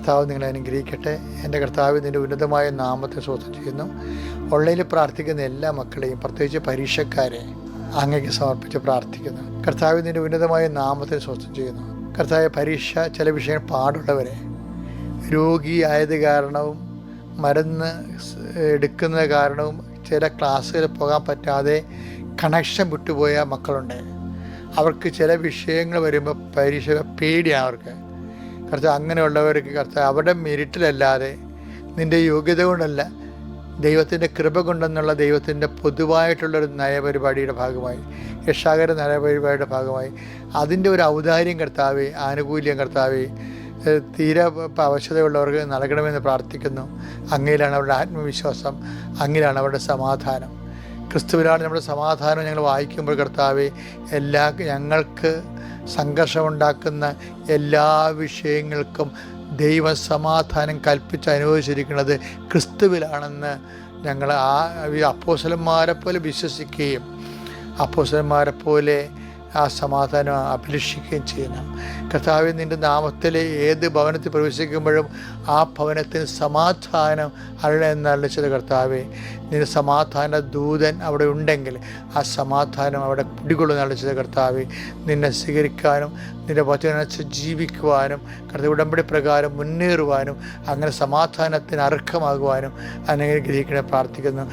കർത്താവ് നിങ്ങളെ അനുഗ്രഹിക്കട്ടെ. എൻ്റെ കർത്താവ് നിൻ്റെ ഉന്നതമായ നാമത്തെ സ്തോത്രം ചെയ്യുന്നു. ഓൺലൈനിൽ പ്രാർത്ഥിക്കുന്ന എല്ലാ മക്കളെയും, പ്രത്യേകിച്ച് പരീക്ഷക്കാരെ അങ്ങേക്ക് സമർപ്പിച്ച് പ്രാർത്ഥിക്കുന്നു. കർത്താവ് നിൻ്റെ ഉന്നതമായ നാമത്തെ സ്തോത്രം ചെയ്യുന്നു. കർത്താവ്, പരീക്ഷ ചില വിഷയങ്ങൾ പാടുള്ളവരെ, രോഗിയായത് കാരണവും മരുന്ന് എടുക്കുന്നത് കാരണവും ചില ക്ലാസ്സുകളിൽ പോകാൻ പറ്റാതെ കണക്ഷൻ വിട്ടുപോയ മക്കളുണ്ട്. അവർക്ക് ചില വിഷയങ്ങൾ വരുമ്പോൾ പരീക്ഷ പേടിയാണ് അവർക്ക്. കർത്താവ്, അങ്ങനെയുള്ളവർക്ക് കർത്താവ് അവരുടെ മെരിറ്റിലല്ലാതെ നിൻ്റെ യോഗ്യത കൊണ്ടല്ല, ദൈവത്തിൻ്റെ കൃപ കൊണ്ടെന്നുള്ള ദൈവത്തിൻ്റെ പൊതുവായിട്ടുള്ളൊരു നയപരിപാടിയുടെ ഭാഗമായി, രക്ഷാകര നയപരിപാടിയുടെ ഭാഗമായി അതിൻ്റെ ഒരു ഔദാര്യം കർത്താവേ, ആനുകൂല്യം കർത്താവേ, തീരെ അവശതയുള്ളവർക്ക് നൽകണമെന്ന് പ്രാർത്ഥിക്കുന്നു. അങ്ങയിലാണ് അവരുടെ ആത്മവിശ്വാസം, അങ്ങയിലാണ് അവരുടെ സമാധാനം. ക്രിസ്തുവിലാണ് നമ്മുടെ സമാധാനം. ഞങ്ങൾ വായിക്കുമ്പോൾ കർത്താവേ, ഞങ്ങൾക്ക് സംഘർഷമുണ്ടാക്കുന്ന എല്ലാ വിഷയങ്ങൾക്കും ദൈവ സമാധാനം കൽപ്പിച്ച് അനുഭവിച്ചിരിക്കുന്നത് ക്രിസ്തുവിലാണെന്ന് ഞങ്ങൾ അപ്പോസ്തലന്മാരെ പോലെ വിശ്വസിക്കുകയും അപ്പോസ്തലന്മാരെ പോലെ ആ സമാധാനം അഭിലഷിക്കുകയും ചെയ്യണം. കർത്താവേ, നിൻ്റെ നാമത്തിലെ ഏത് ഭവനത്തിൽ പ്രവേശിക്കുമ്പോഴും ആ ഭവനത്തിന് സമാധാനം എന്നറിയിച്ചത് കർത്താവേ, നിൻ്റെ സമാധാന ദൂതൻ അവിടെ ഉണ്ടെങ്കിൽ ആ സമാധാനം അവിടെ കുടികൊള്ളുന്ന അറിയിച്ചത് കർത്താവേ, നിന്നെ സ്വീകരിക്കാനും നിൻ്റെ വചനനുസരിച്ച് ജീവിക്കുവാനും കർത്താവ് ഉടമ്പടി പ്രകാരം മുന്നേറുവാനും അങ്ങനെ സമാധാനത്തിന് അർഹമാകുവാനും അനുഗ്രഹിക്കണേ പ്രാർത്ഥിക്കുന്നു.